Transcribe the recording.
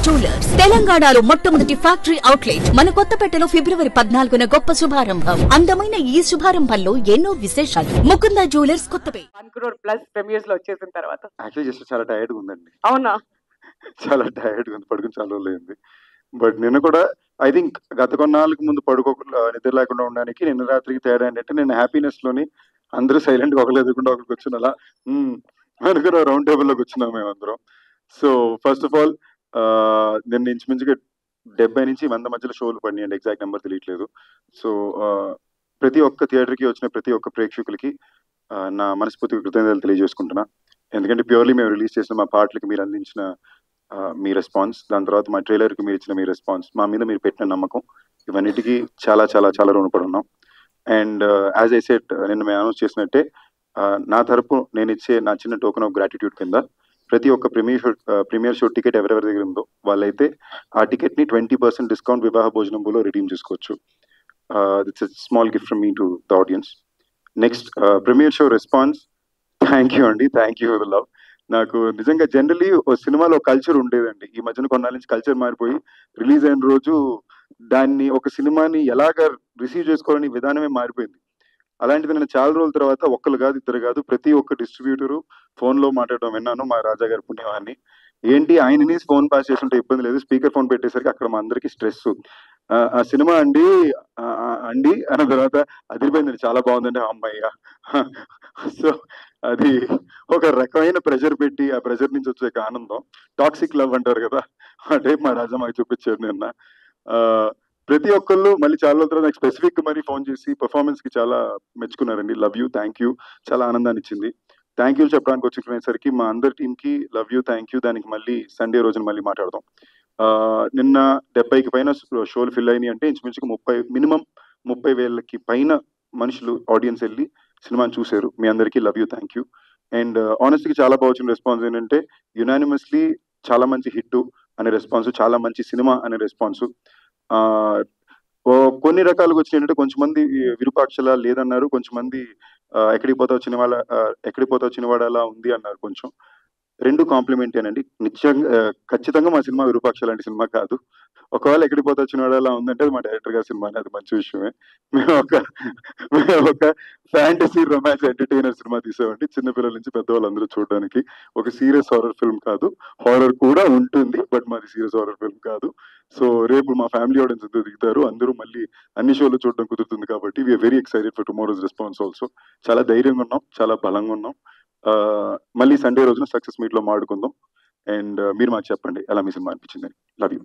Jewellers తెలంగాణలో మొట్టమొదటి factory outlet మన కొత్తపేటలో ఫిబ్రవరి 14న గొప్ప శుభారంభం. అందమైన ఈ శుభారంభంలో ఎన్నో విశేషాలు. Mukunda jewellers Kothapeta 1 crore plus premieres లో వచ్చేసిన తర్వాత యాక్చువల్లీ జస్ట్ చాలా టైర్డ్గా ఉందండి. అవునా? చాలా టైర్డ్గా ఉంది, పడుకుని చాలా రోజులు అయింది. బట్ నిన్న కూడా ఐ థింక్ గత కొన్నాళ్ళకి ముందు నిద్ర లేకుండా ఉండడానికి నిన్న రాత్రికి తేడా ఏంటంటే, నేను హ్యాపీనెస్ లోని అందరూ సైలెంట్గా ఒకరు ఎదుర్కొంటే ఒకరికి వచ్చిన అలా అనుకున్న రౌండ్ టేబుల్లోకి వచ్చినాం మేమందరం. సో ఫస్ట్ ఆఫ్ ఆల్ నిన్న ఇంచుమించుగా 70 నుంచి 100 మధ్యలో షోలు పడినాయండి, ఎగ్జాక్ట్ నెంబర్ తెలియట్లేదు. సో ప్రతి ఒక్క థియేటర్కి వచ్చిన ప్రతి ఒక్క ప్రేక్షకులకి నా మనస్ఫూర్తిగా కృతజ్ఞతలు తెలియజేసుకుంటున్నా. ఎందుకంటే ప్యూర్లీ మేము రిలీజ్ చేసిన మా పాటలకి మీరు అందించిన మీ రెస్పాన్స్, దాని తర్వాత మా ట్రైలర్కి మీరు ఇచ్చిన మీ రెస్పాన్స్, మా మీద మీరు పెట్టిన నమ్మకం, ఇవన్నిటికీ చాలా చాలా చాలా రుణపడి ఉన్నాం. అండ్ యాజ్ ఐ సెట్, నిన్న మేము అనౌన్స్ చేసినట్టే నా తరపు నేను ఇచ్చే నా చిన్న టోకెన్ ఆఫ్ గ్రాటిట్యూడ్ కింద ప్రతి ఒక్క ప్రీమియర్ షో టికెట్ ఎవరెవరి దగ్గర ఉందో వాళ్ళైతే ఆ టికెట్ని 20% డిస్కౌంట్ వివాహ భోజనంలో రిడీమ్ చేసుకోవచ్చు. It's small gift from me to the audience. Next premiere show response, thank you అండి, thank you for the love. నాకు నిజంగా జనరలీ ఓ సినిమాలో కల్చర్ ఉండేదండి. ఈ మధ్యన కొన్నాళ్ళ నుంచి కల్చర్ మారిపోయి రిలీజ్ అయిన రోజు దాన్ని ఒక సినిమాని ఎలాగ రిసీవ్ చేసుకోవాలని విధానమే మారిపోయింది. అలాంటిది నేను చాలా రోజుల తర్వాత ఒక్కరు కాదు ఇద్దరు కాదు ప్రతి ఒక్క డిస్ట్రిబ్యూటరు ఫోన్లో మాట్లాడడం విన్నాను. మా రాజా గారి పుణ్యవాన్ని ఏంటి, ఆయనని ఫోన్ పాస్ చేస్తుంటే ఇబ్బంది లేదు, స్పీకర్ ఫోన్ పెట్టేసరికి అక్కడ మా అందరికి స్ట్రెస్. ఆ సినిమా అండి అండి అన్న తర్వాత అదిరిపోయిందండి, చాలా బాగుందండి అమ్మాయ్య. సో అది ఒక రకమైన ప్రెషర్ పెట్టి ఆ ప్రెషర్ నుంచి వచ్చే ఆనందం, టాక్సిక్ లవ్ అంటారు కదా, ఆ టైప్ మా రాజా మాకు చూపించారు నిన్న. ప్రతి ఒక్కళ్ళు మళ్ళీ చాలా రోజుల తర్వాత నాకు స్పెసిఫిక్ మరి ఫోన్ చేసి పర్ఫార్మెన్స్ కి చాలా మెచ్చుకున్నారండి. లవ్ యూ, థ్యాంక్ యూ, చాలా ఆనందాన్ని ఇచ్చింది. థ్యాంక్ యూ చెప్పడానికి వచ్చేసరికి మా అందరి టీంకి లవ్ యూ, థ్యాంక్ యూ. దానికి మళ్ళీ సండే రోజున మళ్ళీ మాట్లాడదాం. నిన్న 70కి పైన షోలు ఫిల్ అయినాయి అంటే ఇంచుమించుకు మినిమం 30,000కి పైన మనుషులు ఆడియన్స్ వెళ్ళి సినిమాని చూశారు. మీ అందరికీ love you, thank you. And ఆనెస్ట్గా చాలా బాగా వచ్చిన రెస్పాన్స్ ఏంటంటే యునానిమస్లీ చాలా మంచి హిట్ అనే రెస్పాన్స్, చాలా మంచి సినిమా అనే రెస్పాన్స్. కొన్ని రకాలుగా వచ్చినాయంటే కొంచెమంది విరూపాక్షలా లేదన్నారు, కొంచెమంది ఎక్కడికి పోతా వచ్చిన వాడు అలా ఉంది అన్నారు. కొంచెం రెండు కాంప్లిమెంటేనండి. నిజంగా ఖచ్చితంగా మా సినిమా విరూపాక్ష లాంటి సినిమా కాదు. ఒకవేళ ఎక్కడికి పోతా వచ్చిన వాడు అలా ఉందంటే అది మా డైరెక్టర్ గారి సినిమా, అది మంచి విషయమే. మేము ఒక ఫ్యాంటసీ రొమాన్స్ ఎంటర్టైనర్ సినిమా తీసామండి, చిన్నపిల్లల నుంచి పెద్దవాళ్ళందరూ చూడడానికి. ఒక సీరియస్ హారర్ ఫిల్మ్ కాదు, హారర్ కూడా ఉంటుంది బట్ మాది సీరియస్ హారర్ ఫిల్మ్ కాదు. సో రేపు మా ఫ్యామిలీ ఆడియన్స్ అంతా దిగుతారు, అందరూ మళ్ళీ అన్ని షోలు చూడడం కుదురుతుంది కాబట్టి we are very excited for tomorrow's response also. చాలా ధైర్యంగా ఉన్నాం, చాలా బలంగా ఉన్నాం. మళ్ళీ సండే రోజున సక్సెస్ మీట్ లో మాడుకుందాం. అండ్ మీరు మాకు చెప్పండి ఎలా మీ సినిమా అనిపించిందని. Love you.